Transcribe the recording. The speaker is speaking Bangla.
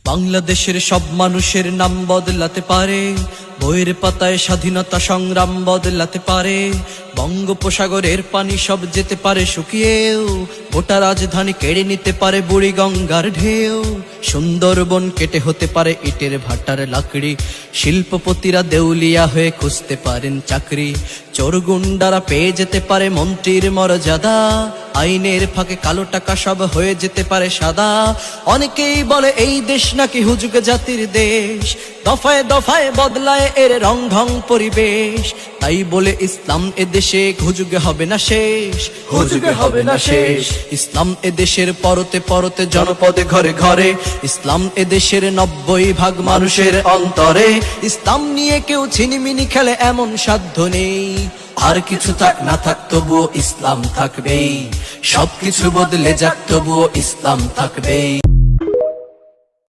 বাংলাদেশের সব মানুষের নাম বদলাতে পারে, বইয়ের পাতায় স্বাধীনতা সংগ্রাম বদলাতে পারে। বঙ্গোপসাগরের পানি সব যেতে পারে শুকিয়েও, গোটা রাজধানী কেড়ে নিতে পারে বুড়ি গঙ্গার ঢেউ। সুন্দরবন কেটে হতে পারে ইটের ভাটার লাকড়ি, শিল্পপতিরা দেউলিয়া হয়ে খুঁজতে পারেন চাকরি। চোর গুন্ডারা পেয়ে যেতে পারে মন্ত্রীর মর্যাদা, আইনের ফাঁকে কালো টাকা সব হয়ে যেতে পারে সাদা। অনেকেই বলে এই দেশ নাকি হুজুগ জাতির দেশ, দফায় দফায় বদলায় এর রং ঢং পরিবেশ। তাই বলে ইসলাম এ দেশে হুজুগে হবে না শেষ, হুজুগে হবে না শেষ। ইসলাম এ দেশের পরতে পরতে জনপদে ঘরে ঘরে, ইসলাম এ দেশের 90% মানুষের অন্তরে। ইসলাম নিয়ে কেউ ছিনিমিনি খেলে এমন সাধ্য নেই, আর কিছু থাক না থাক তবুও ইসলাম থাকবেই, সবকিছু বদলে যাক তবুও ইসলাম থাকবেই।